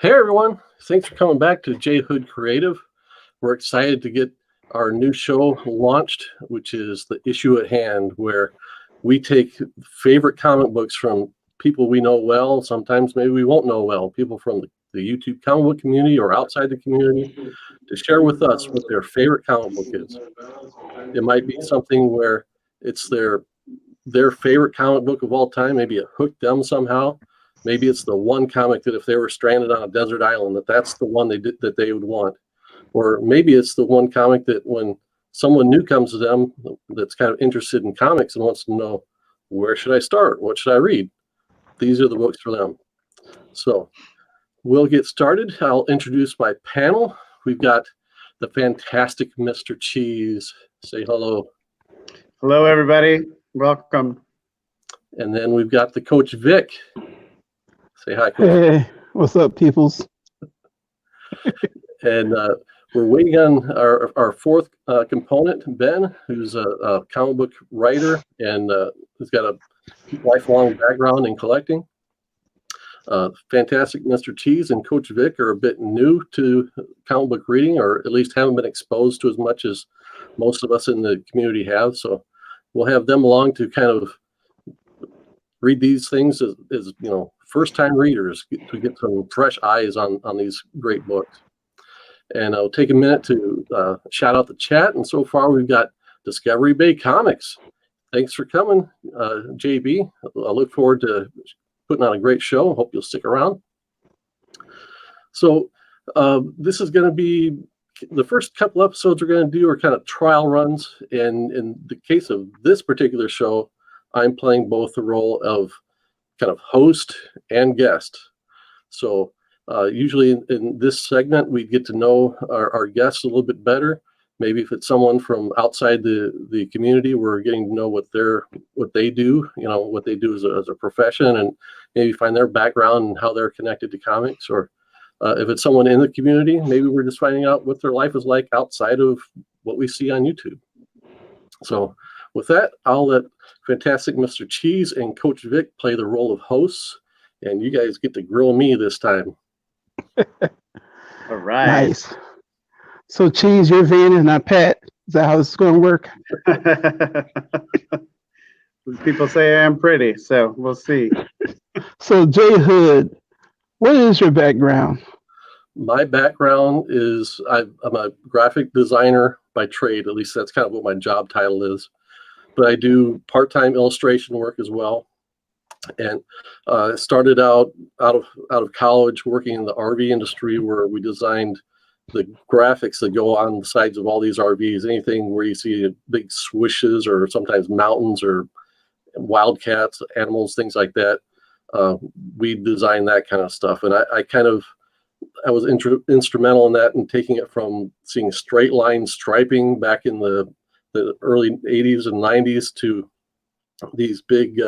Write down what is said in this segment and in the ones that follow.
Hey everyone, thanks for coming back to J Hood Creative. We're excited to get our new show launched, which is The Issue at Hand, where we take favorite comic books from people we know well, sometimes maybe we won't know well, people from the YouTube comic book community or outside the community to share with us what their favorite comic book is. It might be something where it's their favorite comic book of all time, maybe it hooked them somehow. Maybe it's the one comic that if they were stranded on a desert island, that's the one that they would want. Or maybe it's the one comic that when someone new comes to them that's kind of interested in comics and wants to know, where should I start? What should I read? These are the books for them. So we'll get started. I'll introduce my panel. We've got the fantastic Mr. Cheese. Say hello. Hello, everybody. Welcome. And then we've got the Coach Vic. Say hi, Coach. Hey, what's up, peoples? And we're waiting on our fourth component, Ben, who's a comic book writer and who's got a lifelong background in collecting. Fantastic Mr. Cheese and Coach Vic are a bit new to comic book reading, or at least haven't been exposed to as much as most of us in the community have. So we'll have them along to kind of read these things as first-time readers to get some fresh eyes on these great books. And I'll take a minute to shout out the chat. And so far, we've got Discovery Bay Comics. Thanks for coming, JB. I look forward to putting on a great show. Hope you'll stick around. So this is going to be the first couple episodes we're going to do are kind of trial runs. And in the case of this particular show, I'm playing both the role of kind of host and guest. So usually in this segment, we get to know our guests a little bit better. Maybe if it's someone from outside the community, we're getting to know what they do, what they do as a profession, and maybe find their background and how they're connected to comics. Or if it's someone in the community, maybe we're just finding out what their life is like outside of what we see on YouTube. So with that, I'll let fantastic Mr. Cheese and Coach Vic play the role of hosts, and you guys get to grill me this time. All right. Nice. So, Cheese, you're Van and not Pat. Is that how this is going to work? People say I'm pretty, so we'll see. So, J Hood, what is your background? My background is I'm a graphic designer by trade. At least that's kind of what my job title is. But I do part-time illustration work as well. And started out of college working in the RV industry, where we designed the graphics that go on the sides of all these RVs. Anything where you see big swishes or sometimes mountains or wildcats, animals, things like that. We designed that kind of stuff. And I was instrumental in that, and taking it from seeing straight line striping back in the early 80s and 90s to these big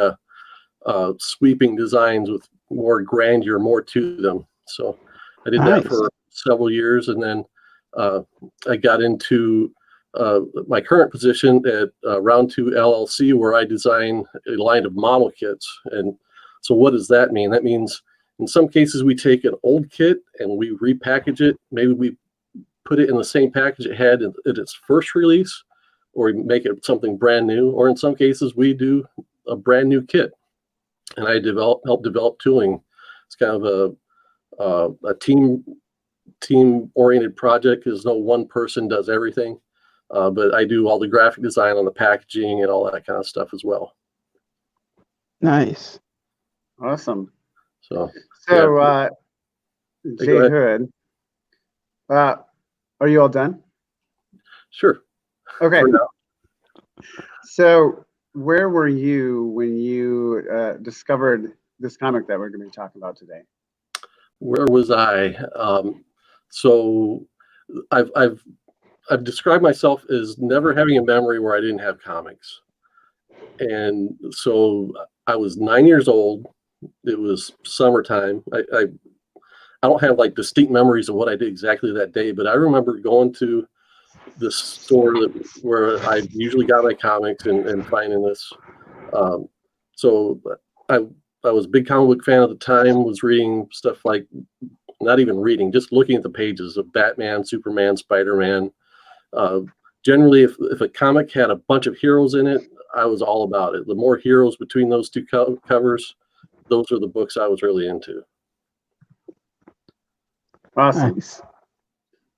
sweeping designs with more grandeur, more to them. So I did that for several years, and then I got into my current position at Round 2 LLC, where I design a line of model kits. And so what does that mean? That means in some cases we take an old kit and we repackage it. Maybe we put it in the same package it had at its first release, or we make it something brand new. Or in some cases we do a brand new kit. And I help develop tooling. It's kind of a team-oriented project, because no one person does everything. But I do all the graphic design on the packaging and all that kind of stuff as well. Nice. Awesome. So J Hood, are you all done? Sure. Okay. So where were you when you discovered this comic that we're going to be talking about today? Where was I? So I've described myself as never having a memory where I didn't have comics. And so I was 9 years old. It was summertime. I don't have like distinct memories of what I did exactly that day, but I remember going to the store where I usually got my comics and finding this. So I was a big comic book fan at the time, was reading stuff like not even reading, just looking at the pages of Batman, Superman, Spider-Man. Generally, if a comic had a bunch of heroes in it, I was all about it. The more heroes between those two covers, those are the books I was really into. Awesome. Nice.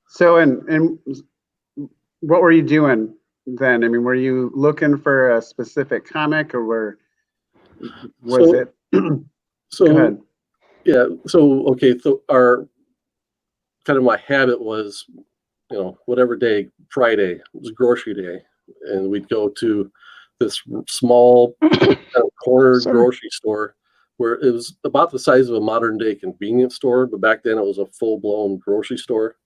So, and what were you doing then? I mean, were you looking for a specific comic, or was it? Go So ahead. yeah, so okay, so our kind of my habit was, whatever day, Friday was grocery day, and we'd go to this small kind of corner Sorry. grocery store where it was about the size of a modern day convenience store, but back then it was a full blown grocery store,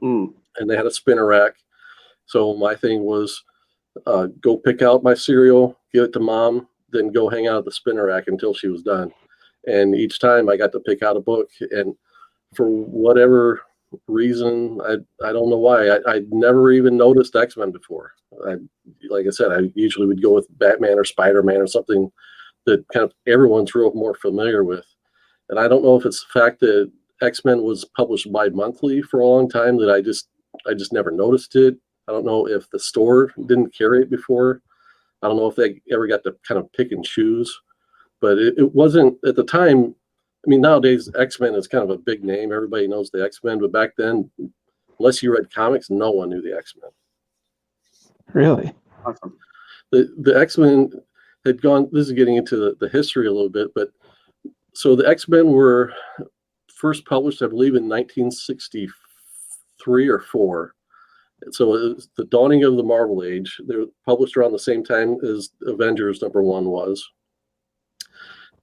Mm. and they had a spinner rack. So my thing was go pick out my cereal, give it to mom, then go hang out at the spinner rack until she was done. And each time I got to pick out a book, and for whatever reason, I don't know why, I'd never even noticed X-Men before. Like I said, I usually would go with Batman or Spider-Man or something that kind of everyone's real more familiar with. And I don't know if it's the fact that X-Men was published bi-monthly for a long time that I just never noticed it. I don't know if the store didn't carry it before. I don't know if they ever got to kind of pick and choose, but it wasn't at the time. I mean, nowadays X-Men is kind of a big name. Everybody knows the X-Men, but back then, unless you read comics, no one knew the X-Men. Really? Awesome. The X-Men had gone, this is getting into the history a little bit, but so the X-Men were first published, I believe, in 1963 or 4. So it was the dawning of the Marvel Age. They were published around the same time as Avengers #1 was.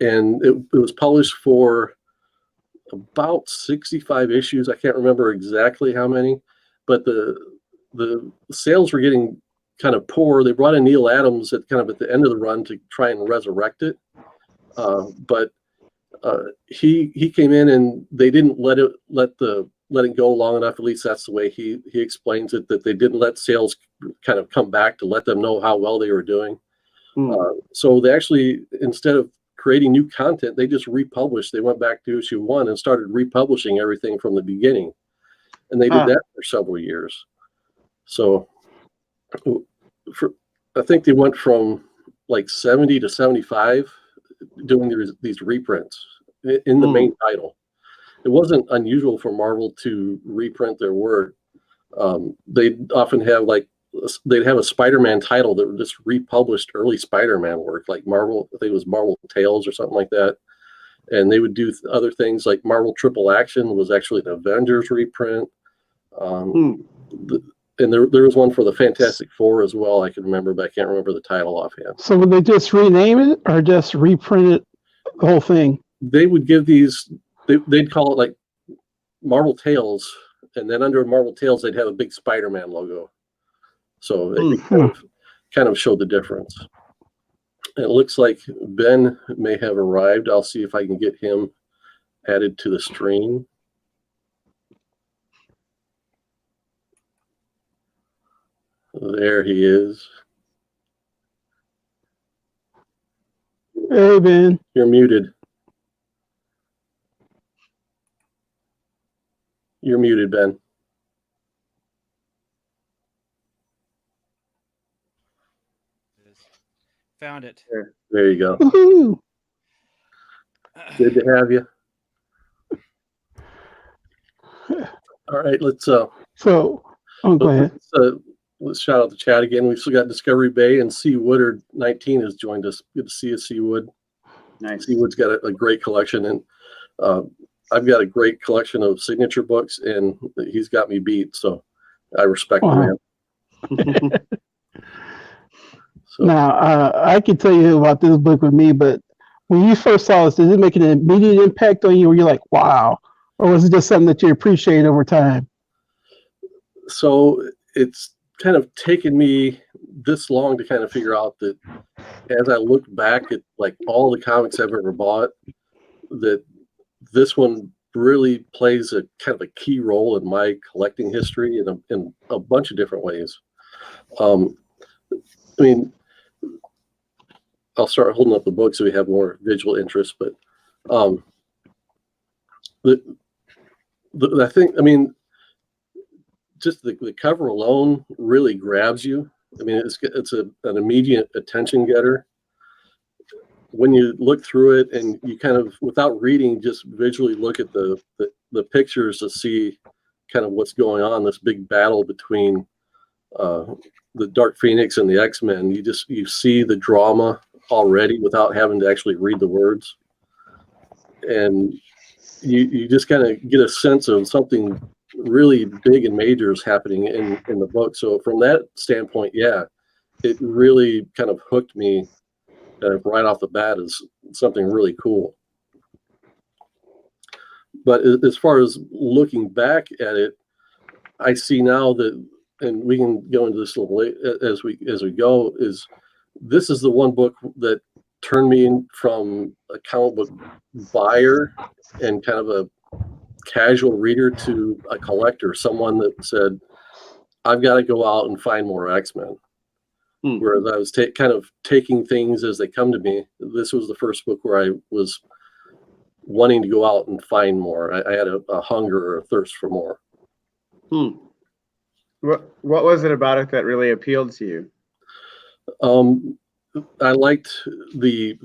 And it was published for about 65 issues. I can't remember exactly how many, but the sales were getting kind of poor. They brought in Neil Adams at the end of the run to try and resurrect it. But he came in and they didn't let it go long enough. At least that's the way he explains it, that they didn't let sales kind of come back to let them know how well they were doing. So they actually, instead of creating new content, they just republished. They went back to issue 1 and started republishing everything from the beginning. And they did that for several years. So I think they went from like 70 to 75 doing these reprints in the main title. It wasn't unusual for Marvel to reprint their work. They'd often have they'd have a Spider-Man title that just republished early Spider-Man work, like Marvel, I think it was Marvel Tales or something like that. And they would do other things like Marvel Triple Action was actually an Avengers reprint. And there was one for the Fantastic Four as well, I can remember, but I can't remember the title offhand. So would they just rename it or just reprint it, the whole thing? They would give these, they'd call it like Marvel Tales, and then under Marvel Tales, they'd have a big Spider-Man logo. So it kind of showed the difference. And it looks like Ben may have arrived. I'll see if I can get him added to the stream. There he is. Hey, Ben. You're muted. You're muted, Ben. Found it. There you go. Woohoo! Good to have you. All right, let's go ahead. let's shout out the chat again. We've still got Discovery Bay, and C. Woodard 19 has joined us. Good to see you, C. Wood. Nice. C. Wood's got a great collection, and I've got a great collection of signature books, and he's got me beat. So I respect the man. So. Now, I can tell you about this book with me, but when you first saw this, did it make an immediate impact on you? Were you like, wow? Or was it just something that you appreciate over time? So it's kind of taken me this long to kind of figure out that as I look back at like all the comics I've ever bought, that this one really plays a kind of a key role in my collecting history in a bunch of different ways. I mean, I'll start holding up the book so we have more visual interest, but I think, I mean, just the cover alone really grabs you. I mean, it's an immediate attention getter. When you look through it and you kind of, without reading, just visually look at the pictures to see kind of what's going on, this big battle between the Dark Phoenix and the X-Men. You see the drama already without having to actually read the words. And you just kind of get a sense of something really big and major is happening in the book. So from that standpoint, yeah, it really kind of hooked me right off the bat as something really cool. But as far as looking back at it, I see now that, and we can go into this a little late as we go, is this is the one book that turned me in from a comic book buyer and kind of a casual reader to a collector, someone that said, I've got to go out and find more X-Men. Whereas I was kind of taking things as they come to me. This was the first book where I was wanting to go out and find more. I had a hunger or a thirst for more. What was it about it that really appealed to you? I liked the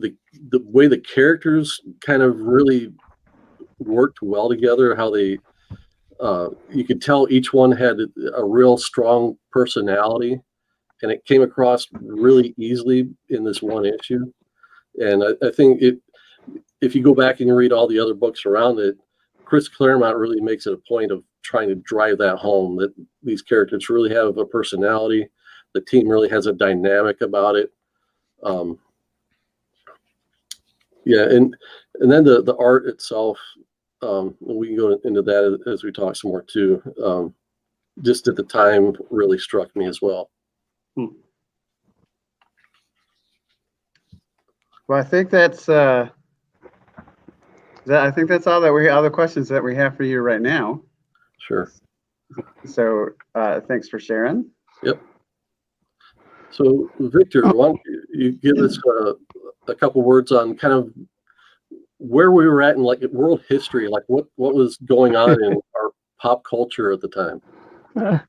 way the characters kind of really worked well together. How they you could tell each one had a real strong personality, and it came across really easily in this one issue. And I think if you go back and you read all the other books around it, Chris Claremont really makes it a point of trying to drive that home, that these characters really have a personality. The team really has a dynamic about it. Yeah, and then the art itself, we can go into that as we talk some more too. Just at the time really struck me as well. Well, I think that's all the questions that we have for you right now. Sure. So thanks for sharing. Yep. So Victor, why don't you give us a couple words on kind of where we were at in like world history, like what was going on in our pop culture at the time. So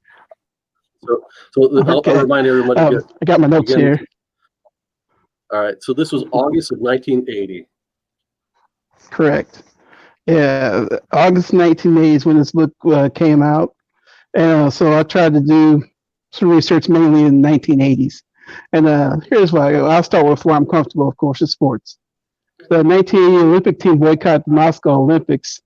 Okay. I'll remind everybody. I got my notes here. All right. So this was August of 1980. Correct. Yeah, August 1980 is when this book came out. And so I tried to do some research mainly in the 1980s. And here's why. I'll start with where I'm comfortable, of course, is sports. The 1980 Olympic team boycotted the Moscow Olympics.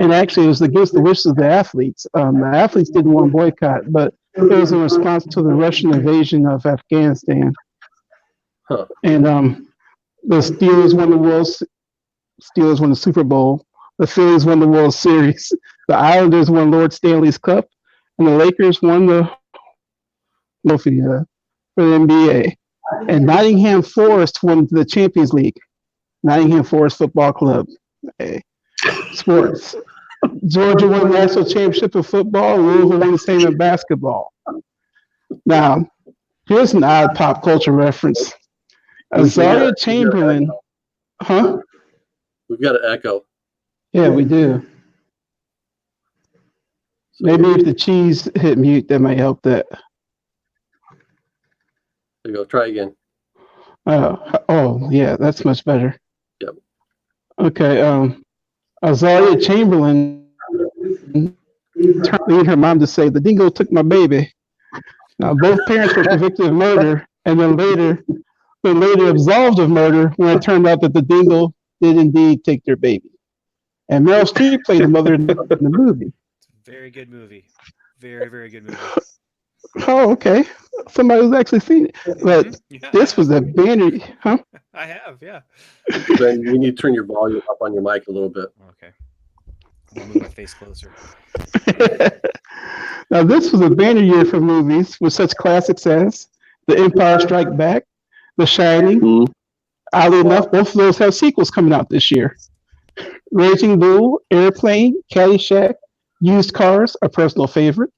And actually, it was against the wishes of the athletes. The athletes didn't want to boycott, but it was in response to the Russian invasion of Afghanistan. Huh. And the Steelers won the Super Bowl. The Phillies won the World Series. The Islanders won Lord Stanley's Cup, and the Lakers won the trophy for the NBA. And Nottingham Forest won the Champions League. Nottingham Forest Football Club. Okay. Sports. Georgia won the national championship of football. Louisville won the same in basketball. Now, here's an odd pop culture reference. Azaria Chamberlain. Huh? We've got an echo. Yeah, we do. Maybe if the cheese hit mute, that might help that. There you go. Try again. Oh, yeah, that's much better. Yep. Okay. Azaria Chamberlain lead her mom to say, "The dingo took my baby." Now, both parents were convicted of murder, and then later absolved of murder when it turned out that the dingo did indeed take their baby. And Meryl Streep played the mother in the movie. Very good movie. Very, very good movie. Oh, okay. Somebody was actually seen it. But Yeah, this was a banner, huh? I have, yeah. Then you need to turn your volume up on your mic a little bit. Okay. I'll move my face closer. Now, this was a banner year for movies with such classics as The Empire Strikes Back, The Shining. Oddly enough, both of those have sequels coming out this year. Raging Bull, Airplane, Caddyshack, Used Cars, a personal favorite.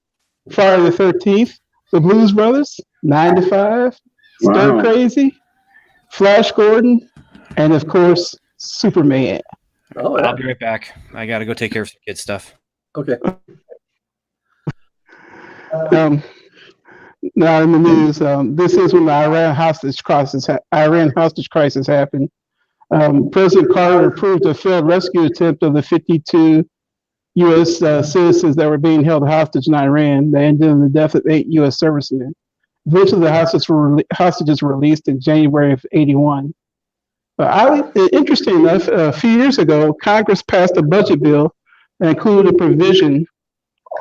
Friday the 13th, The Blues Brothers, 9 to 5, Stir Crazy, Flash Gordon, and of course, Superman. Oh, yeah. I'll be right back. I got to go take care of some kid stuff. Okay. Now in the news, this is when the Iran hostage crisis happened. President Carter approved a failed rescue attempt of the 52 U.S. Citizens that were being held hostage in Iran. That ended in the death of 8 U.S. servicemen. Eventually, the hostages were released in January of '81. Interesting enough, a few years ago, Congress passed a budget bill that included a provision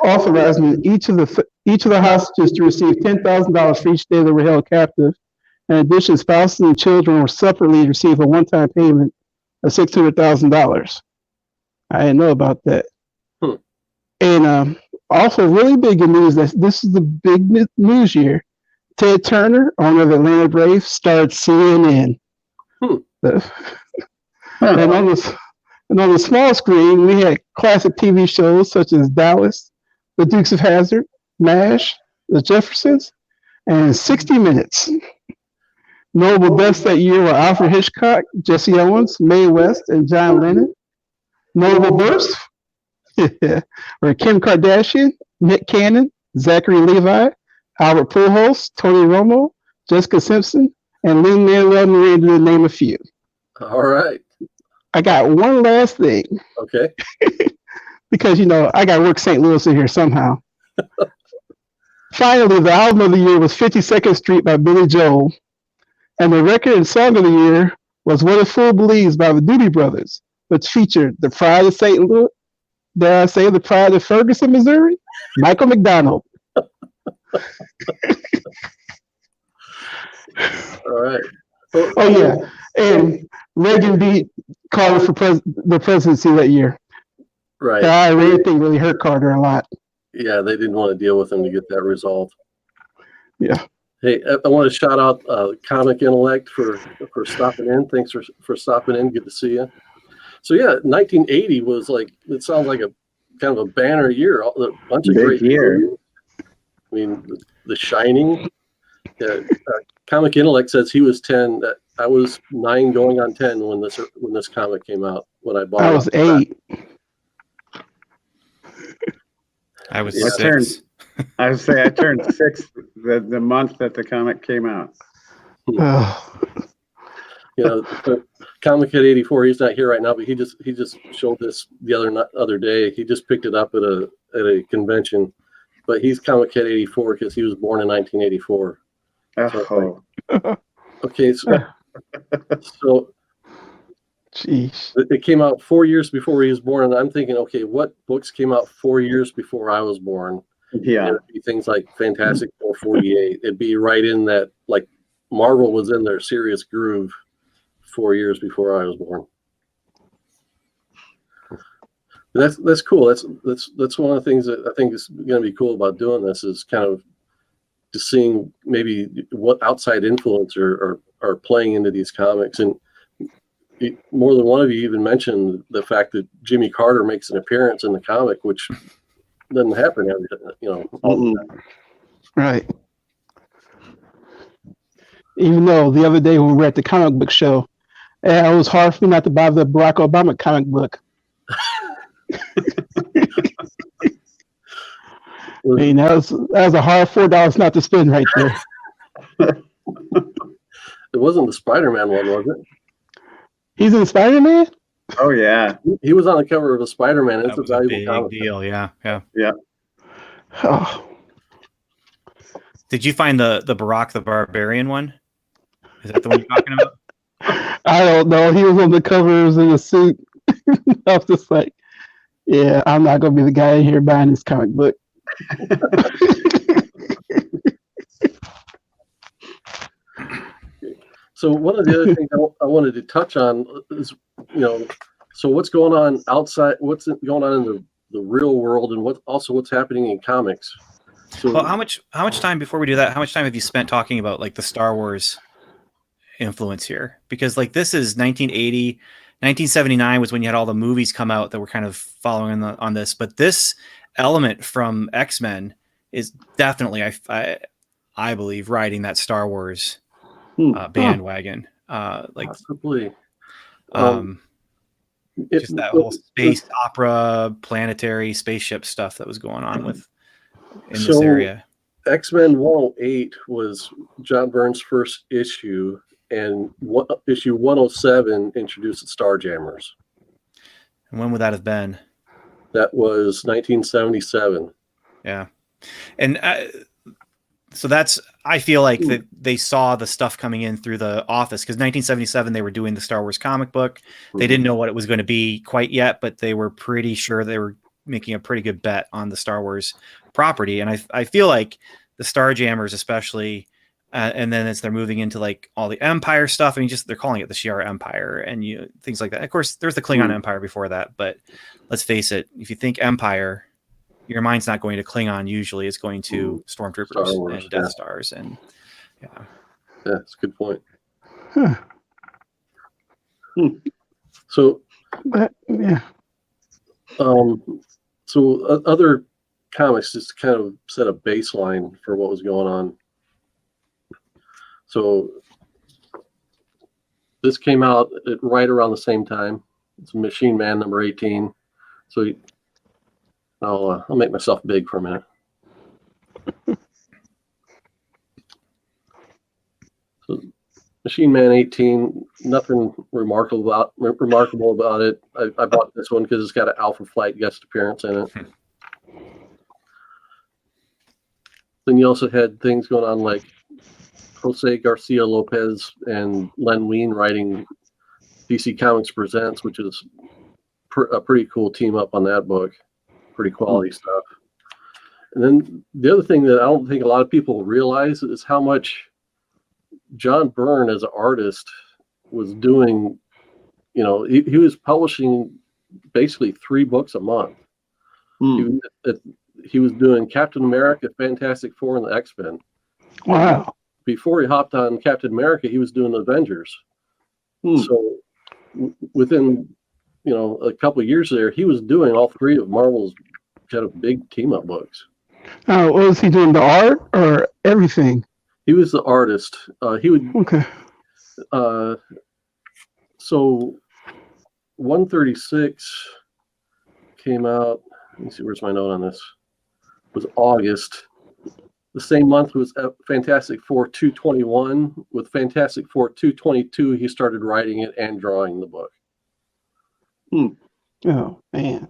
authorizing each of the hostages to receive $10,000 for each day they were held captive. In addition, spouses and children were separately receive a one-time payment of $600,000. I didn't know about that. And also, really big news that this is the big news year. Ted Turner, owner of Atlanta Braves, started CNN. And on the small screen, we had classic TV shows such as Dallas, The Dukes of Hazzard, MASH, The Jeffersons, and 60 Minutes. Notable deaths that year were Alfred Hitchcock, Jesse Owens, Mae West, and John Lennon. Notable births were Kim Kardashian, Nick Cannon, Zachary Levi, Albert Pujols, Tony Romo, Jessica Simpson, and Lin-Manuel Miranda, to name a few. All right. I got one last thing. Okay. Because, I got to work St. Louis in here somehow. Finally, the album of the year was 52nd Street by Billy Joel. And the record and song of the year was What a Fool Believes by the Doobie Brothers, which featured the pride of St. Louis, dare I say the pride of Ferguson, Missouri, Michael McDonald. All right. Oh, yeah. And Reagan beat Carter for the presidency that year. Right. The Iran thing really hurt Carter a lot. Yeah, they didn't want to deal with him to get that resolved. Yeah. Hey, I want to shout out Comic Intellect for stopping in. Thanks for stopping in. Good to see you. So yeah, 1980 was it sounds like a kind of a banner year. A bunch of great year. movies. I mean, The Shining. Comic Intellect says he was 10. I was 9 going on 10 when this comic came out, when I bought it. I was 8. I was I 6. I would say I turned 6 the month that the comic came out. Comic Head 84. He's not here right now, but he just showed this the other day. He just picked it up at a convention, but he's Comic Head 84 because he was born in 1984. Oh. Okay, so jeez, it came out 4 years before he was born, and I'm thinking, okay, what books came out 4 years before I was born? Yeah. It'd be things like Fantastic Four 48. It'd be right in that, like Marvel was in their serious groove 4 years before I was born. That's cool. That's one of the things that I think is going to be cool about doing this, is kind of just seeing maybe what outside influence are playing into these comics. And more than one of you even mentioned the fact that Jimmy Carter makes an appearance in the comic, which doesn't happen all the time. Right. Even though the other day when we were at the comic book show, it was hard for me not to buy the Barack Obama comic book. I mean, that was a hard $4 not to spend right there. It wasn't the Spider-Man one, was it? He's in Spider-Man? Oh yeah. He was on the cover of a Spider-Man. It's That was a a valuable big comic. deal. Yeah. Oh, Did you find the Barack the Barbarian one? Is that the one you're talking about? I don't know. He was on the covers in a suit. I was just like, yeah, I'm not going to be the guy in here buying this comic book. So one of the other things I wanted to touch on is, so what's going on outside, what's going on in the real world, and what's happening in comics. So, Well, how much time, before we do that, how much time have you spent talking about like the Star Wars influence here? Because like this is 1980, 1979 was when you had all the movies come out that were kind of following on this, but this element from X-Men is definitely, I believe, riding that Star Wars bandwagon. possibly. Just that whole space opera, planetary spaceship stuff that was going on with in this area. X-Men 108 was John Byrne's first issue, and issue 107 introduced the Starjammers. And when would that have been? That was 1977. Yeah. And so that's, I feel like that they saw the stuff coming in through the office, because 1977 they were doing the Star Wars comic book. They didn't know what it was going to be quite yet, but they were pretty sure they were making a pretty good bet on the Star Wars property. And I feel like the Starjammers especially, and then as they're moving into like all the Empire stuff, I mean, just they're calling it the Shi'ar Empire and things like that. Of course, there's the Klingon Empire before that, but let's face it, if you think Empire, your mind's not going to Klingon. Usually, it's going to stormtroopers and Death Stars, and yeah, that's a good point. Huh. So, yeah. So other comics just kind of set a baseline for what was going on. So this came out right around the same time. It's Machine Man number 18. So I'll make myself big for a minute. So Machine Man 18, nothing remarkable about it. I bought this one because it's got an Alpha Flight guest appearance in it. Then you also had things going on like Jose Garcia Lopez and Len Wein writing DC Comics Presents, which is a pretty cool team up on that book. Pretty quality stuff. And then the other thing that I don't think a lot of people realize is how much John Byrne as an artist was doing. You know, he was publishing basically 3 books a month. He was doing Captain America, Fantastic Four, and the X-Men. Wow. Before he hopped on Captain America, he was doing Avengers. So within, a couple of years there, he was doing all 3 of Marvel's kind of big team-up books. What was he doing, the art or everything? He was the artist. He would. Okay. So 136 came out. Let me see, where's my note on this? It was August. The same month was Fantastic Four 221. With Fantastic Four 222, he started writing it and drawing the book. Oh, man.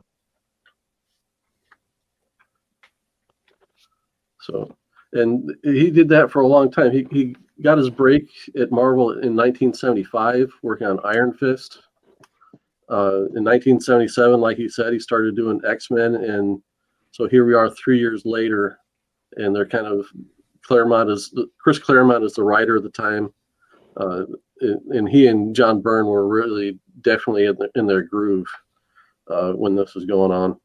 So, and he did that for a long time. He got his break at Marvel in 1975, working on Iron Fist. In 1977, like he said, he started doing X-Men, and so here we are 3 years later, and they're kind of Chris Claremont is the writer at the time, and he and John Byrne were really definitely in their groove when this was going on.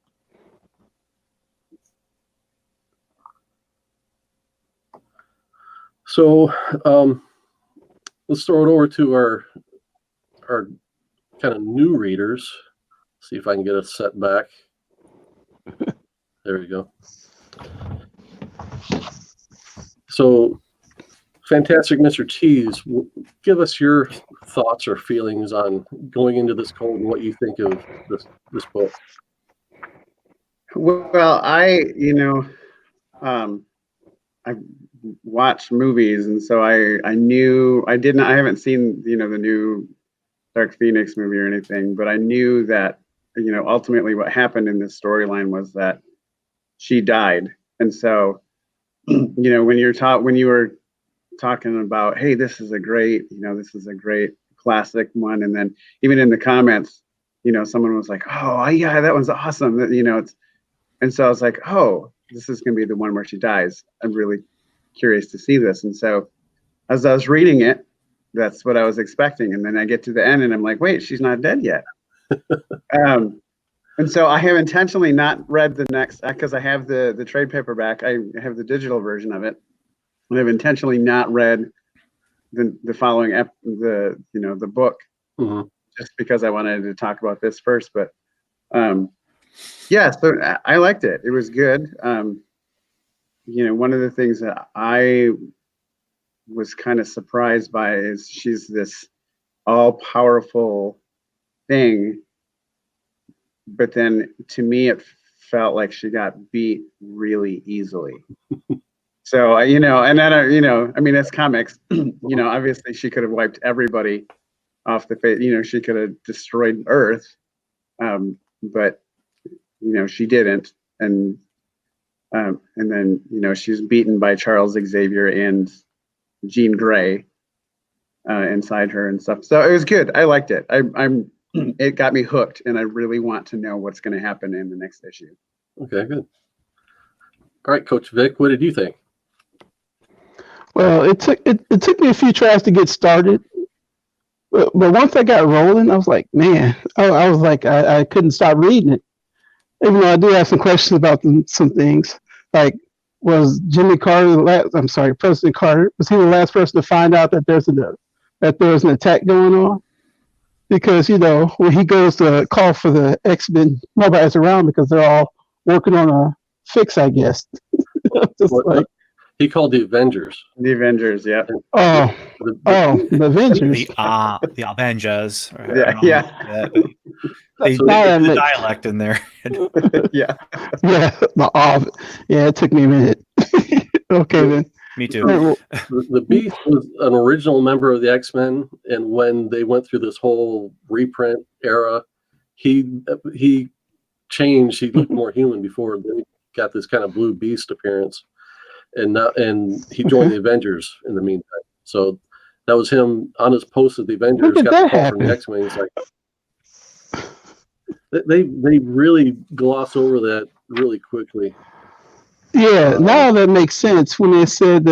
So let's throw it over to our kind of new readers. See if I can get us set back. There we go. So, Fantastic Mr. Cheese, give us your thoughts or feelings on going into this cold and what you think of this book. Well, I watched movies, and so I haven't seen the new Dark Phoenix movie or anything, but I knew that ultimately what happened in this storyline was that she died. And so when you were talking about, hey, this is a great classic one, and then even in the comments someone was like, oh yeah, that one's awesome, and so I was like, oh, this is going to be the one where she dies. I'm really curious to see this. And so as I was reading it, that's what I was expecting. And then I get to the end and I'm like, wait, she's not dead yet. And so I have intentionally not read the next, because I have the trade paperback. I have the digital version of it. And I've intentionally not read the following the book, just because I wanted to talk about this first. But yeah, so I liked it. It was good. One of the things that I was kind of surprised by is she's this all-powerful thing, but then to me, it felt like she got beat really easily. So, you know, and then, you know, I mean, it's comics, you know, obviously she could have wiped everybody off the face, you know, she could have destroyed Earth, but, you know, she didn't. And then, you know, she's beaten by Charles Xavier and Jean Grey inside her and stuff. So it was good. I liked it. It got me hooked, and I really want to know what's going to happen in the next issue. Okay, good. All right, Coach Vic, what did you think? Well, it took me a few tries to get started, but once I got rolling, I was like, man, I was like, I couldn't stop reading it. Even though I do have some questions about some things, like was Jimmy Carter President Carter, was he the last person to find out that there's an attack going on? Because, you know, when he goes to call for the X-Men, nobody's around because they're all working on a fix, I guess. Just like, he called the Avengers. The Avengers, yeah. the Avengers. The Avengers. Yeah. They put the dialect in there. Yeah. Yeah, it took me a minute. Okay, then. Me too. The Beast was an original member of the X-Men, and when they went through this whole reprint era, he changed. He looked more human before. Then he got this kind of blue Beast appearance, and he joined the Avengers in the meantime. So that was him on his post at the Avengers. When did got the that call from the happen? X-Men. He's like, they really gloss over that really quickly. Yeah, now that makes sense when they said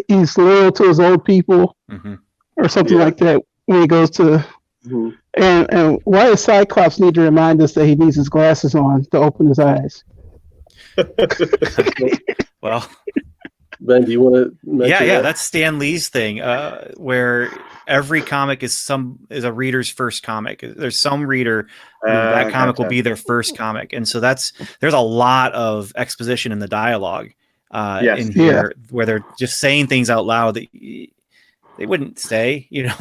he's loyal to his old people or something like that when he goes to. And why does Cyclops need to remind us that he needs his glasses on to open his eyes? Well, Ben, do you want to mention that? That's Stan Lee's thing, where every comic is a reader's first comic. There's some reader that comic will be their first comic, and so there's a lot of exposition in the dialogue in here where they're just saying things out loud that they wouldn't say, you know,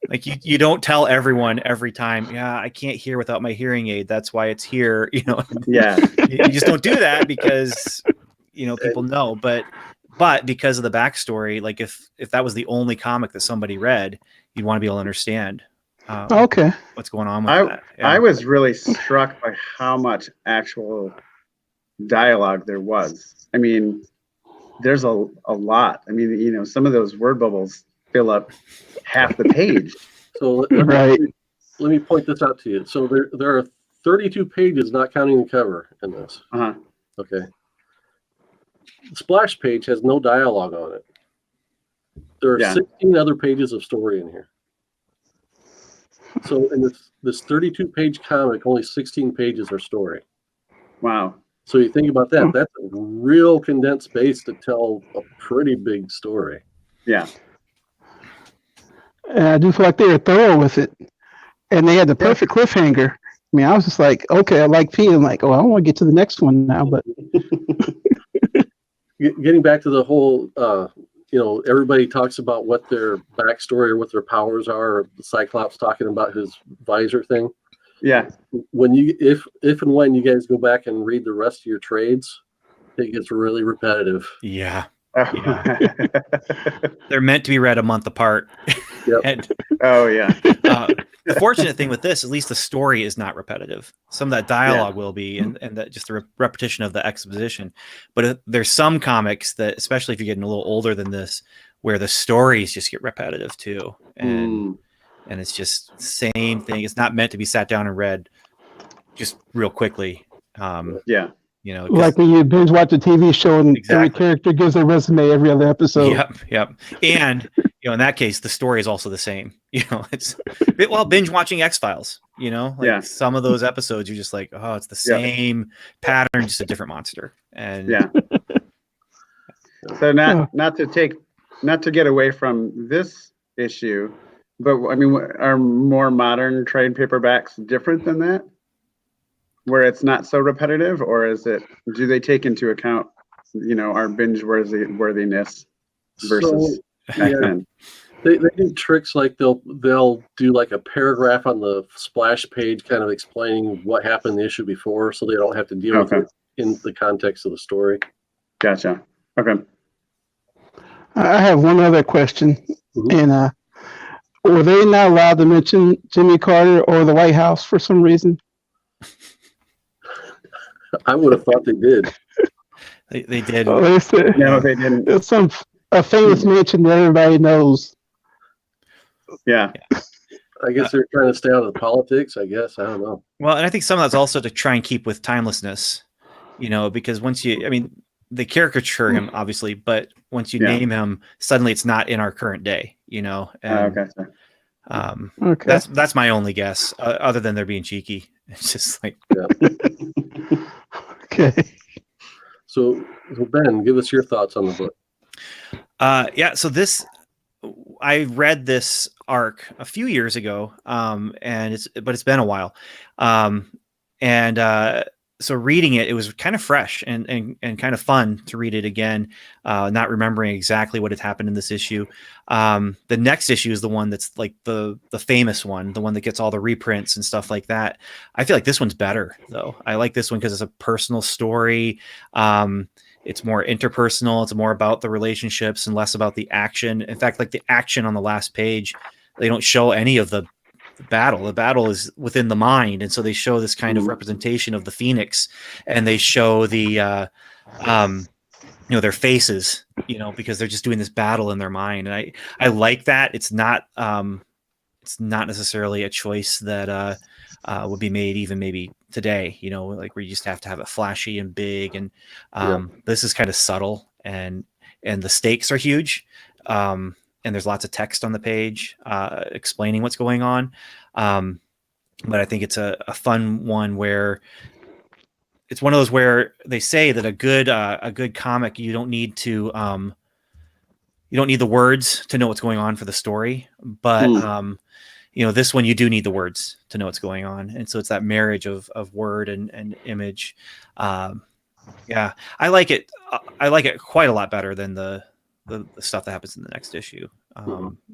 like you don't tell everyone every time, I can't hear without my hearing aid, that's why it's here, you know. You just don't do that because, you know, people know, but because of the backstory, like if that was the only comic that somebody read, you'd want to be able to understand what's going on with that. Yeah. I was really struck by how much actual dialogue there was. I mean, there's a lot. I mean, you know, some of those word bubbles fill up half the page. So let me point this out to you. So there are 32 pages, not counting the cover, in this. Okay. The splash page has no dialogue on it. There are 16 other pages of story in here. So in this 32-page comic, only 16 pages are story. Wow. So you think about that. That's a real condensed space to tell a pretty big story. Yeah. And I do feel like they were thorough with it. And they had the perfect cliffhanger. I mean, I was just like, okay, I like P. I'm like, I want to get to the next one now. But getting back to the whole, you know, everybody talks about what their backstory or what their powers are. Or the Cyclops talking about his visor thing. Yeah. When if and when you guys go back and read the rest of your trades, it gets really repetitive. Yeah. They're meant to be read a month apart. Yep. And, the fortunate thing with this, at least the story is not repetitive. Some of that dialogue will be, and that just the repetition of the exposition. But there's some comics that, especially if you're getting a little older than this, where the stories just get repetitive too, and it's just the same thing. It's not meant to be sat down and read just real quickly. You know, like when you binge watch a TV show and every character gives their resume every other episode. Yep. And you know, in that case, the story is also the same. You know, it's binge watching X-Files. You know, like some of those episodes, you're just like, oh, it's the same pattern, just a different monster. And so not to get away from this issue, but I mean, are more modern trade paperbacks different than that? Where it's not so repetitive, or do they take into account, you know, our binge worthiness versus back then? They do tricks like they'll do like a paragraph on the splash page, kind of explaining what happened in the issue before, so they don't have to deal with Okay. it in the context of the story. Gotcha. Okay. I have one other question, Mhm. and were they not allowed to mention Jimmy Carter or the White House for some reason? I would have thought they did. They did. Oh, they said No, they didn't. it's a famous mention that everybody knows. Yeah. I guess they're trying to stay out of the politics. I guess I don't know. Well, and I think some of that's also to try and keep with timelessness, because I mean, they caricature him obviously, but once you Yeah. name him, suddenly it's not in our current day, and Okay. So, Okay. that's my only guess, other than they're being cheeky. It's just like, Okay. So Ben, give us your thoughts on the book. yeah. So I read this arc a few years ago, and it's been a while, and so reading it was kind of fresh and kind of fun to read it again, not remembering exactly what had happened in this issue. The next issue is the one that's like the famous one, the one that gets all the reprints and stuff like that. I feel like this one's better though. I like this one because it's a personal story. It's more interpersonal. It's more about the relationships and less about the action. In fact, like the action on the last page, they don't show any of the battle. The battle is within the mind. And so they show this kind of representation of the Phoenix, and they show the, their faces, because they're just doing this battle in their mind. And I like that. It's not necessarily a choice that, would be made even maybe today, like where you just have to have it flashy and big. And this is kind of subtle, and the stakes are huge. And there's lots of text on the page explaining what's going on. But I think it's a fun one where it's one of those where they say that a good comic, you don't need the words to know what's going on for the story, but this one you do need the words to know what's going on, and so it's that marriage of word and image. Yeah, I like it. I like it quite a lot better than the stuff that happens in the next issue.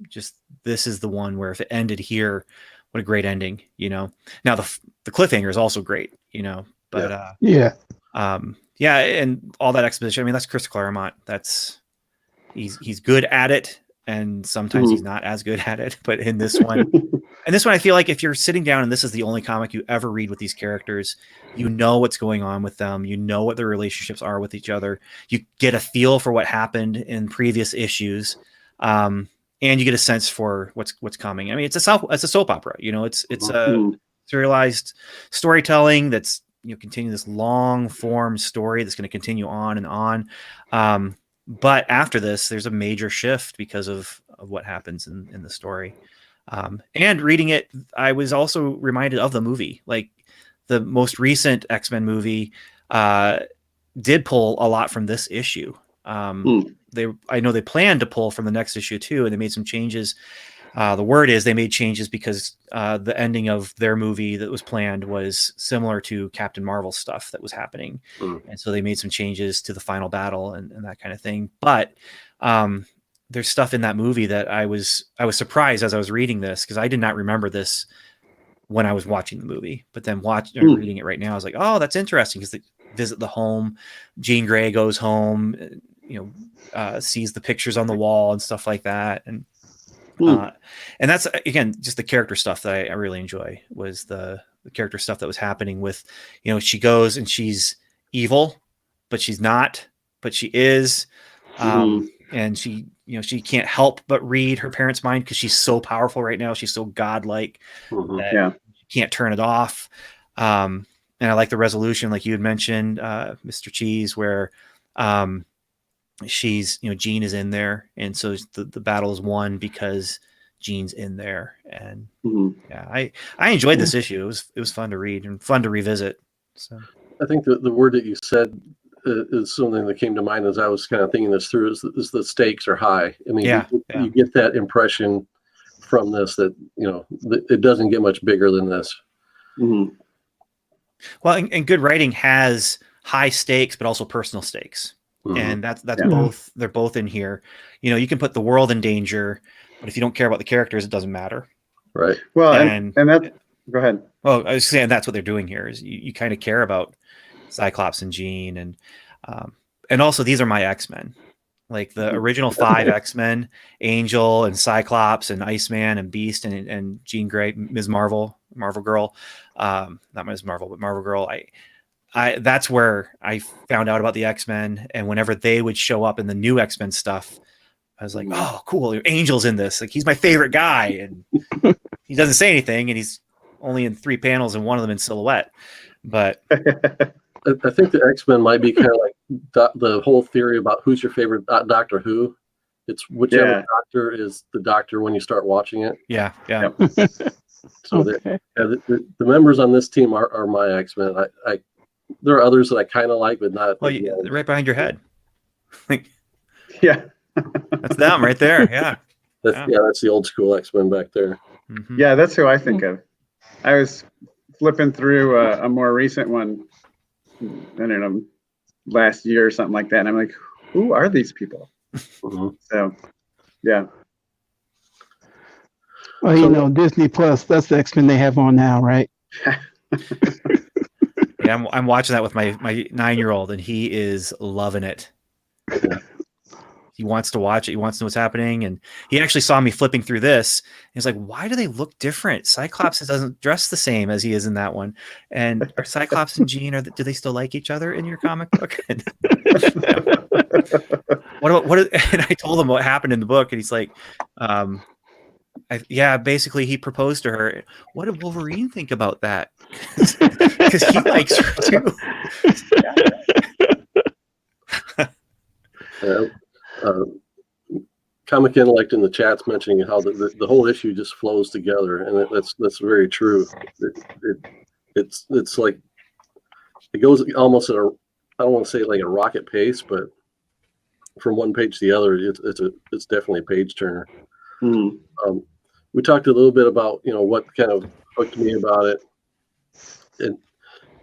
Just this is the one where if it ended here, what a great ending. Now the cliffhanger is also great. But Yeah. and all that exposition. I mean, that's Chris Claremont. He's good at it, and sometimes he's not as good at it. But in this one, I feel like if you're sitting down and this is the only comic you ever read with these characters, what's going on with them, what their relationships are with each other. You get a feel for what happened in previous issues, and you get a sense for what's coming. I mean, it's a soap opera. It's a serialized storytelling that's continue this long form story that's going to continue on and on. But after this, there's a major shift because of what happens in the story. And reading it, I was also reminded of the movie. Like the most recent X-Men movie did pull a lot from this issue. I know they planned to pull from the next issue too, and they made some changes. The word is they made changes because the ending of their movie that was planned was similar to Captain Marvel stuff that was happening. And so they made some changes to the final battle and that kind of thing. But there's stuff in that movie that I was surprised as I was reading this, because I did not remember this when I was watching the movie. But then reading it right now, I was like, oh, that's interesting, because they visit the home. Jean Grey goes home, sees the pictures on the wall and stuff like that. And that's, again, just the character stuff that I really enjoy, was the character stuff that was happening with, she goes and she's evil, but she's not, but she is. And she can't help but read her parents' mind because she's so powerful right now. She's so godlike that she can't turn it off. And I like the resolution, like you had mentioned, Mr. Cheese, where she's, Jean is in there, and so the battle is won because Jean's in there. And I enjoyed this issue. It was fun to read and fun to revisit. So I think the word that you said is something that came to mind as I was kind of thinking this through, is the stakes are high. I mean, you get that impression from this that it doesn't get much bigger than this. Well, and good writing has high stakes but also personal stakes. And that's both, they're both in here. You can put the world in danger, But if you don't care about the characters, it doesn't matter. Well, And- and that. Go ahead. Well, I was saying that's what they're doing here is you kind of care about Cyclops and Jean and also these are my X-Men. Like the original 5 X-Men, Angel and Cyclops and Iceman and Beast and Jean Grey, Ms. Marvel, Marvel Girl, not Ms. Marvel, but Marvel Girl. I that's where I found out about the X-Men, and whenever they would show up in the new X-Men stuff, I was like, oh, cool, Angel's in this. Like he's my favorite guy, and he doesn't say anything, and he's only in 3 panels and one of them in silhouette. But I think the X-Men might be kind of like the whole theory about who's your favorite Doctor Who. It's whichever doctor is the doctor when you start watching it. yeah. So Okay. the members on this team are my X-Men. I there are others that I kind of like, but not. Well, they're right behind your head. Like Yeah. that's them right there. Yeah. That's the old school X-Men back there. Mhm. Yeah, that's who I think of. I was flipping through a more recent one, I don't know, last year or something like that, and I'm like, who are these people? Mhm. So, yeah. Well, you know, Disney Plus, that's the X-Men they have on now, right? Yeah, I'm watching that with my 9-year-old, and he is loving it. He wants to watch it. He wants to know what's happening, and he actually saw me flipping through this. He's like, "Why do they look different? Cyclops doesn't dress the same as he is in that one." And are Cyclops and Jean do they still like each other in your comic book? And and I told him what happened in the book, and he's like, basically he proposed to her. What did Wolverine think about that? Because he likes her too. Comic Intellect in the chat's mentioning how the whole issue just flows together, and that's very true. It's like it goes almost at I don't want to say like a rocket pace, but from one page to the other, it's definitely a page turner. Mm. We talked a little bit about what kind of hooked me about it,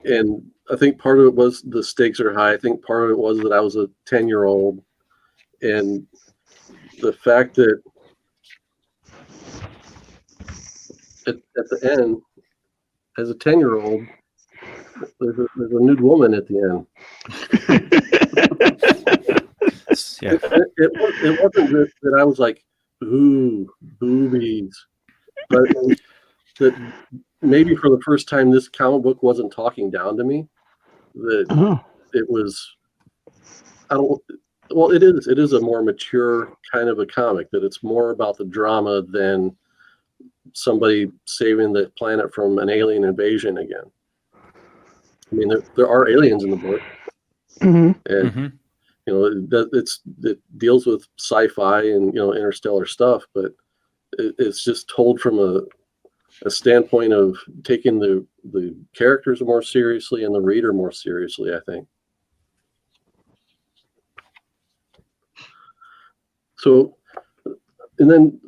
and I think part of it was the stakes are high. I think part of it was that I was a 10-year-old, and the fact that at the end, as a 10-year-old, there's a nude woman at the end. Yeah. It wasn't that I was like, ooh, boobies, but that maybe for the first time this comic book wasn't talking down to me. That it was, it is a more mature kind of a comic, that it's more about the drama than somebody saving the planet from an alien invasion again. I mean, there are aliens in the book, and it deals with sci-fi and interstellar stuff, but it's just told from a standpoint of taking the characters more seriously and the reader more seriously, I think. So, and then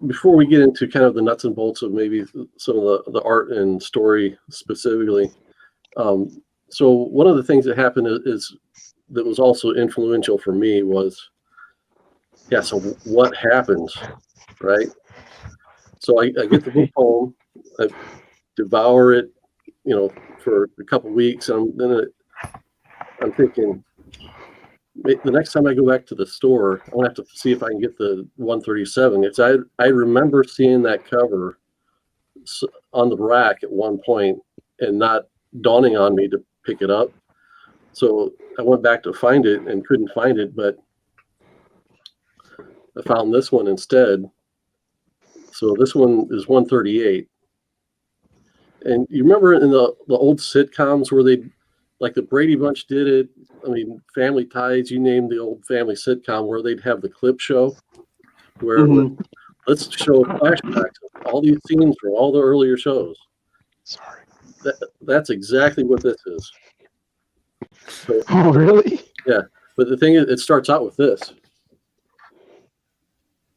before we get into kind of the nuts and bolts of maybe some of the art and story specifically, so one of the things that happened is that was also influential for me was, so what happens, right? So I get the book home, I devour it, for a couple weeks, and then I'm thinking, the next time I go back to the store, I'm gonna have to see if I can get the 137. I remember seeing that cover on the rack at one point and not dawning on me to pick it up. So I went back to find it and couldn't find it, but I found this one instead. So this one is 138. And you remember in the old sitcoms where they, like the Brady Bunch did it, I mean, Family Ties, you name the old family sitcom, where they'd have the clip show where let's show flashbacks of all these scenes from all the earlier shows. Sorry. That's exactly what this is. So, Oh, really? yeah, but the thing is, it starts out with this.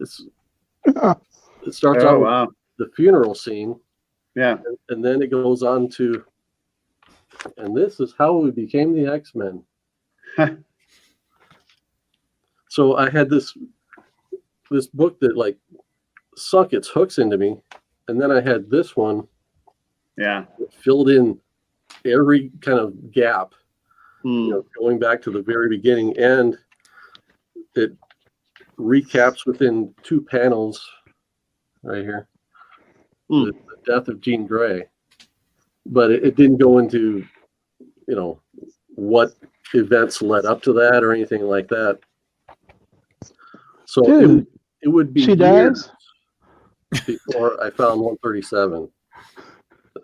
It starts out with the funeral scene. Yeah. And then it goes on to, and this is how we became the X-Men. So I had this this book that like sunk its hooks into me, and then I had this one Yeah. that filled in every kind of gap, Hmm. going back to the very beginning, and it recaps within 2 panels right here the death of Jean Grey, but it didn't go into what events led up to that or anything like that. So Dude, it would be she years dies? before I found 137.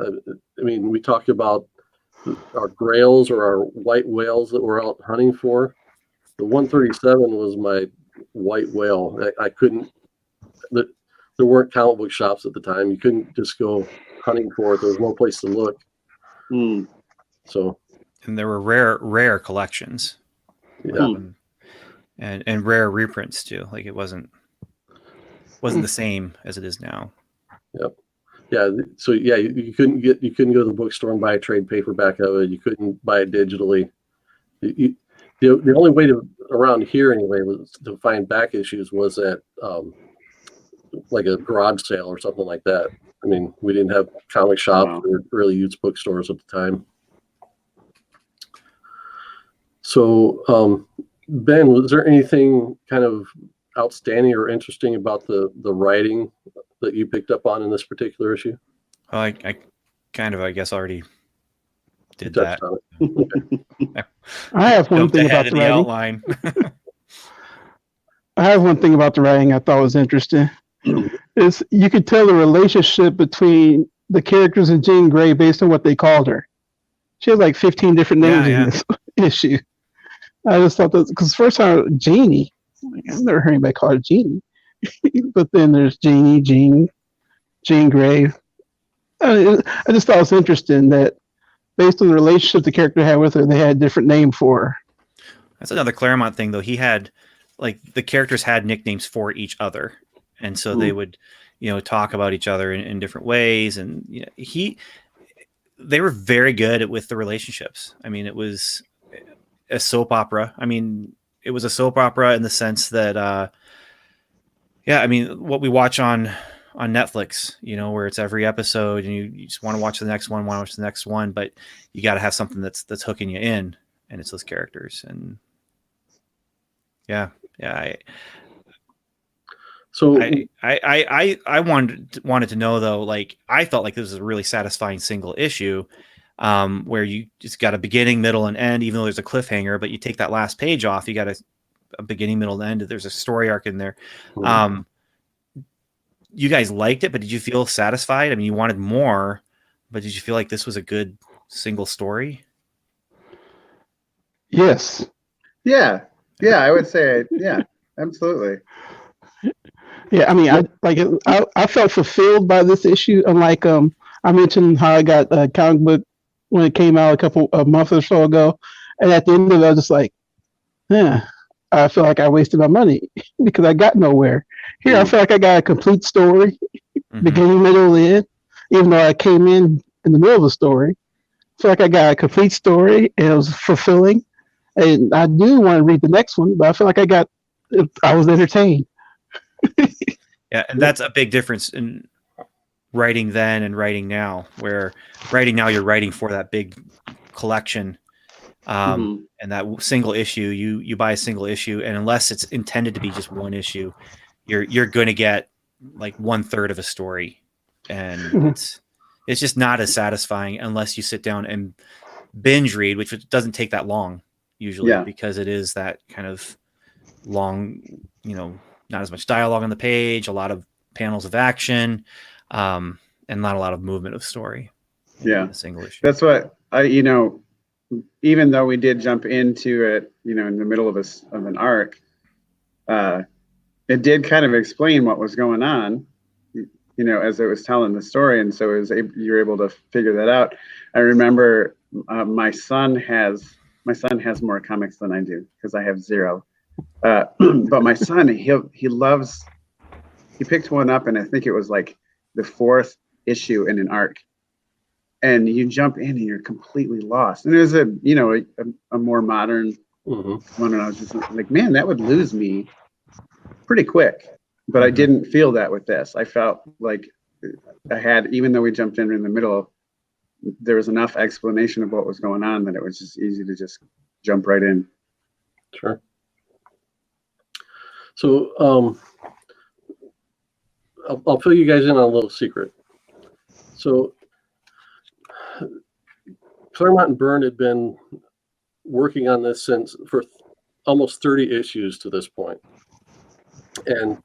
I mean, we talk about our grails or our white whales that we're out hunting for. The 137 was my white whale. I couldn't. There weren't comic book shops at the time. You couldn't just go hunting for it. There was no place to look. Hmm. So, And there were rare collections. yeah. And rare reprints too. Like it wasn't the same as it is now. Yep. Yeah. So yeah, you couldn't go to the bookstore and buy a trade paperback of it. You couldn't buy it digitally. The only way to around here anyway was to find back issues was at like a garage sale or something like that. I mean, we didn't have comic shops or really used bookstores at the time. So, Ben, was there anything kind of outstanding or interesting about the writing that you picked up on in this particular issue? Well, I kind of, I guess, already You did touched that. on it. Okay. I have one Jumped thing ahead about in the the writing. outline. I have one thing about the writing I thought was interesting. Is you could tell the relationship between the characters in Jean Grey based on what they called her. She has like 15 different names in this issue. I just thought that because first time Jeannie, I've never heard anybody call her Jeannie. But then there's Jeannie, Jean Grey. I just thought it was interesting that based on the relationship the character had with her, they had a different name for her. That's another Claremont thing, though. He had, like, the characters had nicknames for each other, and so they would, talk about each other in different ways. And they were very good with the relationships. I mean, it was a soap opera. I mean, it was a soap opera in the sense that, I mean, what we watch on Netflix, where it's every episode and you just want to watch the next one, but you got to have something that's hooking you in, and it's those characters. And So I wanted to know, though, like, I felt like this was a really satisfying single issue, where you just got a beginning, middle, and end, even though there's a cliffhanger, but you take that last page off, you got a beginning, middle, and end. There's a story arc in there. You guys liked it, but did you feel satisfied? I mean, you wanted more, but did you feel like this was a good single story? Yes. Yeah. I would say, yeah, absolutely. Yeah, I mean, I felt fulfilled by this issue. Unlike I mentioned how I got a comic book when it came out a month or so ago, and at the end of it, I was just like, I feel like I wasted my money because I got nowhere. Here, I feel like I got a complete story, beginning, middle, end. Even though I came in the middle of the story, I feel like I got a complete story, and it was fulfilling. And I do want to read the next one, but I feel like I was entertained. Yeah, and that's a big difference in writing then and writing now, where writing now you're writing for that big collection, and that single issue, you buy a single issue, and unless it's intended to be just one issue, you're going to get like 1/3 of a story, and it's just not as satisfying unless you sit down and binge read, which doesn't take that long usually, because it is that kind of long, not as much dialogue on the page, a lot of panels of action, and not a lot of movement of story. In a single issue. That's what even though we did jump into it, in the middle of an arc, it did kind of explain what was going on, as it was telling the story. And so you were able to figure that out. I remember my son has more comics than I do because I have 0. But my son, he picked one up, and I think it was like the 4th issue in an arc, and you jump in and you're completely lost. And it was a more modern one, and I was just like, man, that would lose me pretty quick. but I didn't feel that with this. I felt like I had, even though we jumped in the middle, there was enough explanation of what was going on that it was just easy to just jump right in. Sure. So I'll fill you guys in on a little secret. So Claremont and Byrne had been working on this for almost 30 issues to this point. And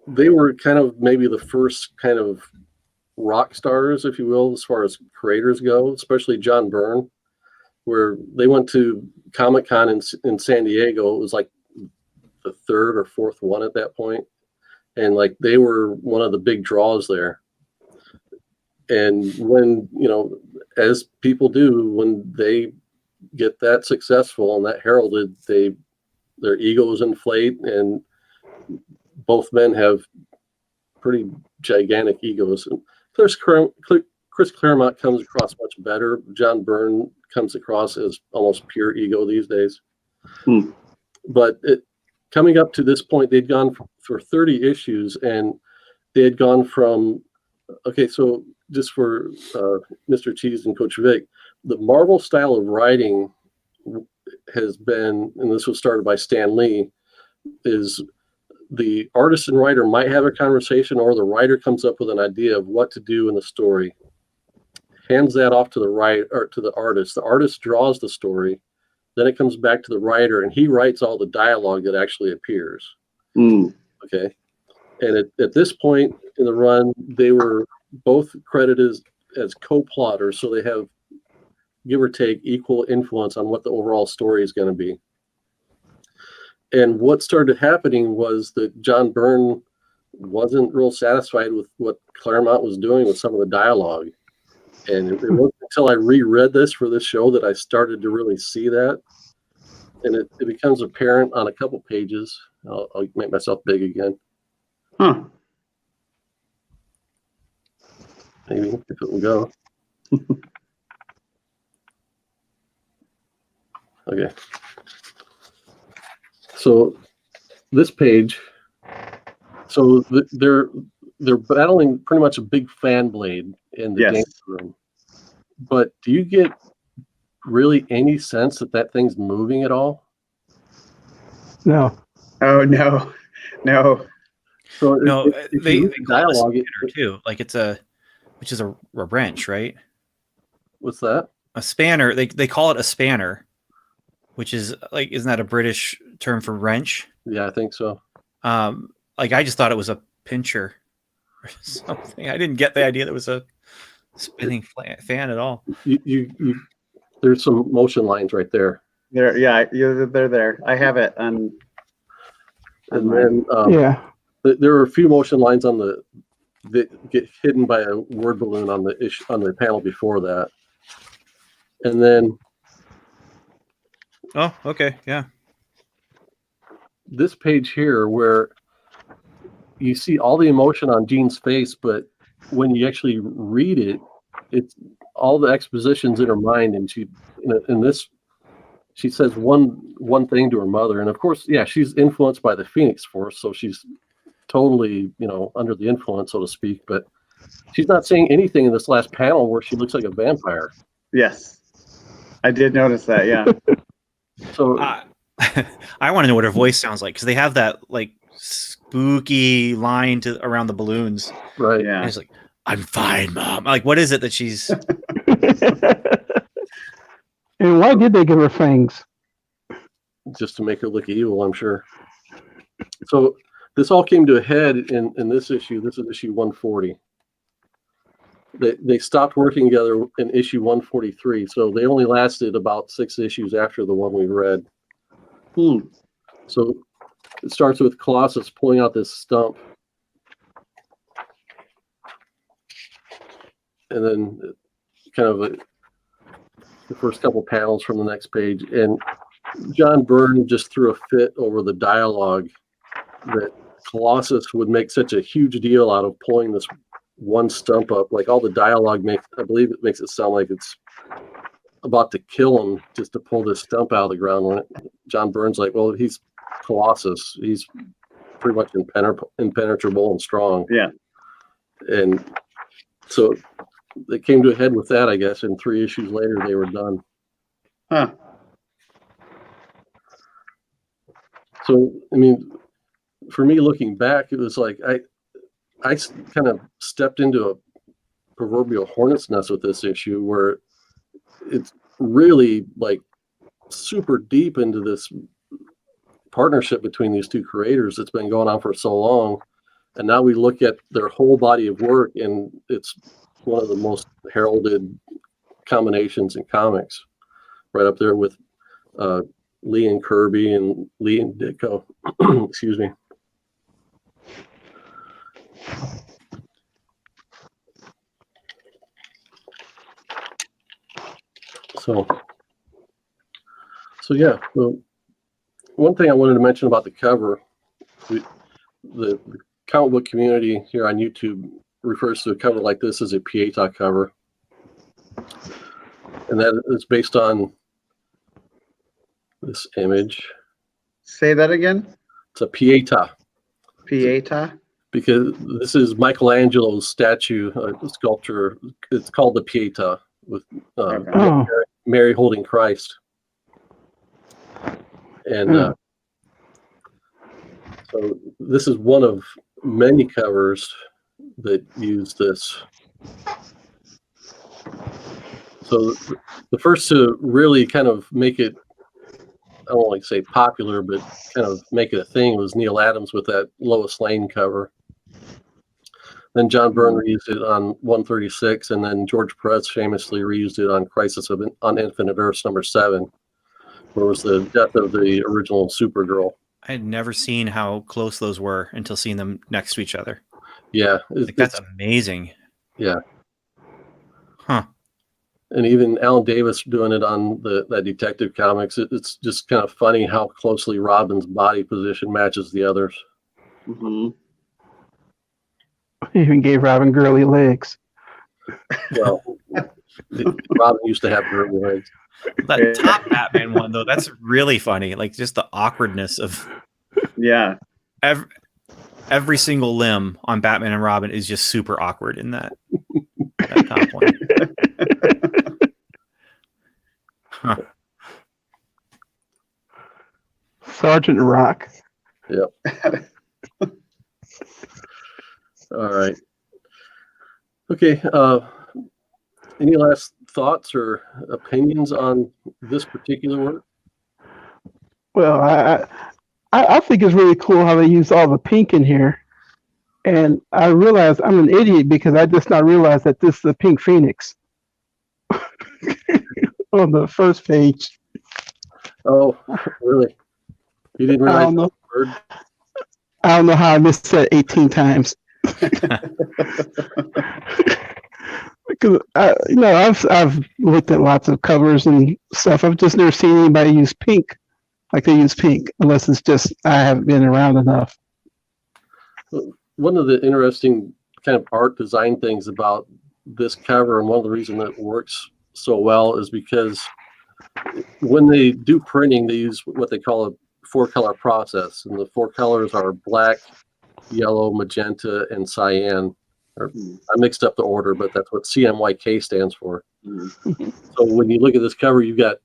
they were kind of maybe the first kind of rock stars, if you will, as far as creators go, especially John Byrne, where they went to Comic-Con in San Diego. It was like the third or fourth one at that point. And like they were one of the big draws there. And when, as people do, when they get that successful and that heralded, their egos inflate, and both men have pretty gigantic egos. And Chris Claremont comes across much better. John Byrne comes across as almost pure ego these days. But coming up to this point, they'd gone for 30 issues, and they had gone from, okay, so just for Mr. Cheese and Coach Vic, the Marvel style of writing has been, and this was started by Stan Lee, is the artist and writer might have a conversation, or the writer comes up with an idea of what to do in the story, hands that off to the artist. The artist draws the story, then it comes back to the writer, and he writes all the dialogue that actually appears. Okay. And at this point in the run, they were both credited as co-plotters, so they have, give or take, equal influence on what the overall story is going to be. And what started happening was that John Byrne wasn't real satisfied with what Claremont was doing with some of the dialogue. And it wasn't until I reread this for this show that I started to really see that. And it becomes apparent on a couple pages. I'll make myself big again. Maybe if it will go. Okay. So this page, so they're battling pretty much a big fan blade in the game room. But do you get really any sense that thing's moving at all? No. Oh no. So No, they dialogue too. Like which is a wrench, right? What's that? A spanner. They call it a spanner, which is like, isn't that a British term for wrench? Yeah, I think so. Like I just thought it was a pincher or something. I didn't get the idea that it was a spinning fan at all. You there's some motion lines right there. They're there. I have it on. And then there are a few motion lines that get hidden by a word balloon on the panel before that. And then oh, okay, yeah. This page here where you see all the emotion on Jean's face, but when you actually read it, it's all the expositions in her mind, and she says one thing to her mother, and of course, yeah, she's influenced by the Phoenix Force, so she's totally, under the influence, so to speak, but she's not saying anything in this last panel where she looks like a vampire. Yes, I did notice that. Yeah. So I want to know what her voice sounds like, because they have that like spooky line around the balloons, right? Yeah. And it's like, "I'm fine, Mom." Like, what is it that she's? And why did they give her fangs? Just to make her look evil, I'm sure. So this all came to a head in this issue. This is issue 140. They stopped working together in issue 143, so they only lasted about 6 issues after the one we read. So it starts with Colossus pulling out this stump, and then kind of the first couple panels from the next page, and John Byrne just threw a fit over the dialogue that Colossus would make such a huge deal out of pulling this one stump up. Like all the dialogue I believe it makes it sound like it's about to kill him just to pull this stump out of the ground. When John Byrne's like, well, he's Colossus. He's pretty much impenetrable and strong. Yeah. And so it came to a head with that, I guess, and 3 issues later they were done. Huh. So, I mean, for me looking back, it was like I kind of stepped into a proverbial hornet's nest with this issue where it's really like super deep into this partnership between these 2 creators that's been going on for so long. And now we look at their whole body of work, and it's one of the most heralded combinations in comics, right up there with Lee and Kirby and Lee and Ditko. Excuse me. So yeah. So one thing I wanted to mention about the cover, the comic book community here on YouTube refers to a cover like this as a Pieta cover, and that is based on this image. Say that again. It's a Pieta. Pieta. Because this is Michelangelo's statue, sculpture. It's called the Pieta, with Oh. Mary holding Christ. And so this is one of many covers that use this. So the first to really kind of make it, I won't like say popular, but kind of make it a thing, was Neil Adams with that Lois Lane cover. Then John Byrne reused it on 136, and then George Perez famously reused it on Crisis on Infinite Earths #7, where it was the death of the original Supergirl. I had never seen how close those were until seeing them next to each other. Yeah, Like, that's amazing. Yeah. Huh. And even Alan Davis doing it on that Detective Comics, it's just kind of funny how closely Robin's body position matches the others. Mm-hmm. He even gave Robin girly legs. Well, Robin used to have girly legs. That top Batman one, though, that's really funny. Like, just the awkwardness of Yeah. every single limb on Batman and Robin is just super awkward in that top one. Huh. Sergeant Rock. Yep. All right. Okay. Any last thoughts or opinions on this particular work? Well, I think it's really cool how they use all the pink in here. And I realize I'm an idiot because I just not realized that this is a Pink Phoenix on the first page. Oh, really? You didn't I realize don't know. that word? I don't know how I missed that 18 times. Because I've looked at lots of covers and stuff. I've just never seen anybody use pink like they use pink, unless it's just I haven't been around enough. One of the interesting kind of art design things about this cover, and one of the reasons that it works so well, is because when they do printing, they use what they call a 4-color process, and the 4 colors are black, yellow, magenta, and cyan. I mixed up the order, but that's what CMYK stands for. So when you look at this cover, you've got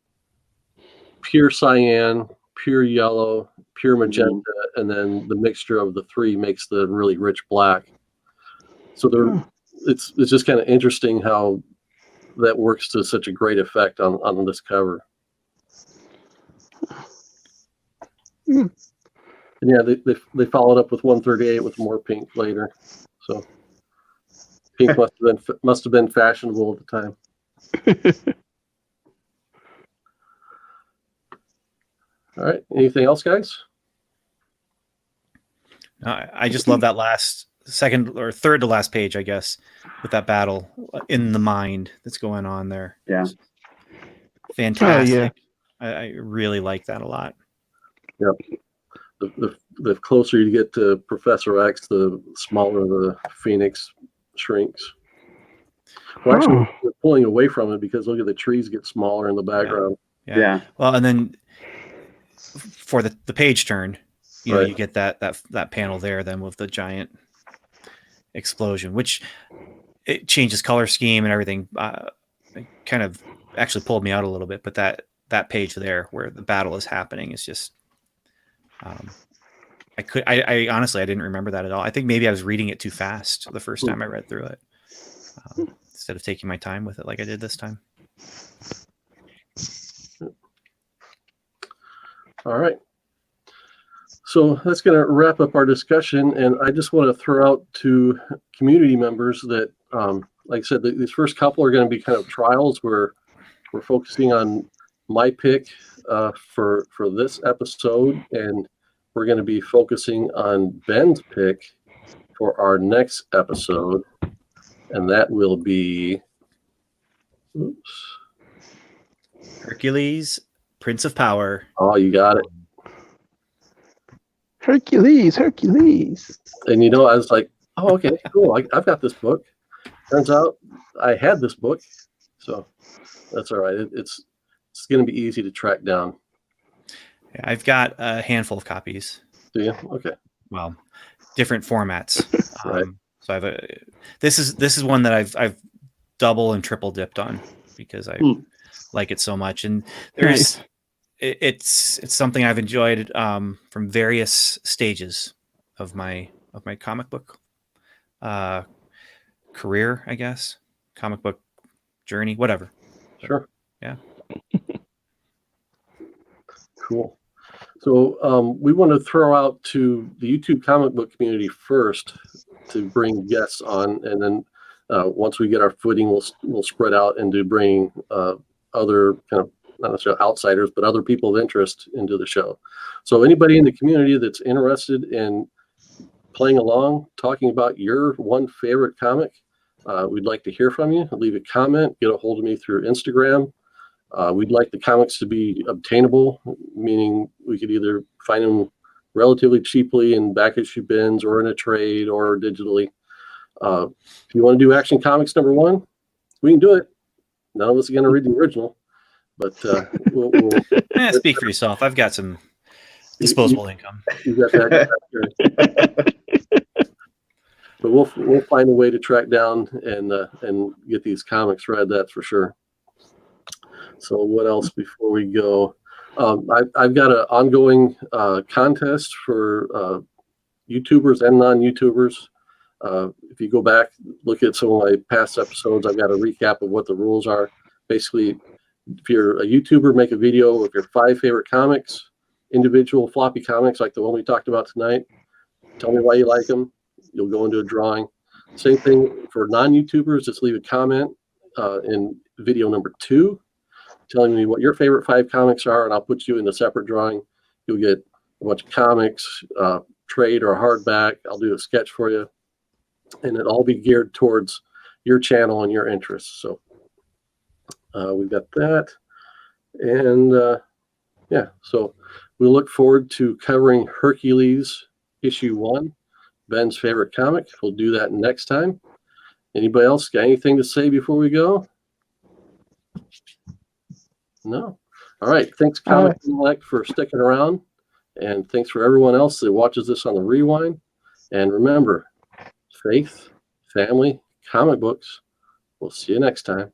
pure cyan, pure yellow, pure magenta, and then the mixture of the 3 makes the really rich black. So it's just kind of interesting how that works to such a great effect on this cover. And yeah, they followed up with 138 with more pink later. So pink must have been fashionable at the time. All right. Anything else, guys? I just love that last second or third to last page, I guess, with that battle in the mind that's going on there. Yeah. Fantastic. Oh, yeah. I really like that a lot. Yep. The closer you get to Professor X, the smaller the Phoenix shrinks. Well, actually, we're pulling away from it because look at the trees get smaller in the background. Yeah. Well, and then for the page turn, you know, Right. you get that panel there then with the giant explosion, which it changes color scheme and everything. It kind of actually pulled me out a little bit, but that page there where the battle is happening is just, I honestly, I didn't remember that at all. I think maybe I was reading it too fast the first time I read through it, instead of taking my time with it like I did this time. All right. So that's going to wrap up our discussion. And I just want to throw out to community members that, like I said, these first couple are going to be kind of trials where we're focusing on my pick for this episode. And we're going to be focusing on Ben's pick for our next episode. And that will be, Hercules, Prince of Power. Oh, you got it. Hercules. And I was like, oh, okay, cool. I've got this book. Turns out I had this book, so that's all right. It's going to be easy to track down. Yeah, I've got a handful of copies. Do you? Okay. Well, different formats. Right. So I've this is one that I've double and triple dipped on because I like it so much, and there's. Nice. It's something I've enjoyed from various stages of my comic book career, I guess, comic book journey, whatever. Sure. Yeah. Cool. So we want to throw out to the YouTube comic book community first to bring guests on, and then once we get our footing, we'll spread out and do bring other kind of, not necessarily outsiders, but other people of interest into the show. So anybody in the community that's interested in playing along, talking about your one favorite comic, we'd like to hear from you. Leave a comment, get a hold of me through Instagram. We'd like the comics to be obtainable, meaning we could either find them relatively cheaply in back issue bins or in a trade or digitally. If you want to do Action Comics #1, we can do it. None of us are going to read the original. But we'll Speak for yourself. I've got some disposable income. You got that. But we'll find a way to track down and get these comics read. That's for sure. So what else before we go? I've got an ongoing contest for YouTubers and non-YouTubers. If you go back, look at some of my past episodes, I've got a recap of what the rules are. Basically, if you're a YouTuber, make a video of your 5 favorite comics, individual floppy comics like the one we talked about tonight. Tell me why you like them. You'll go into a drawing. Same thing for non-YouTubers. Just leave a comment in video #2, telling me what your favorite 5 comics are, and I'll put you in a separate drawing. You'll get a bunch of comics, trade or hardback. I'll do a sketch for you, and it'll all be geared towards your channel and your interests. So we've got that. And yeah, so we look forward to covering Hercules issue 1, Ben's favorite comic. We'll do that next time. Anybody else got anything to say before we go? No. All right. Thanks, Comic Select, for sticking around. And thanks for everyone else that watches this on the rewind. And remember, faith, family, comic books. We'll see you next time.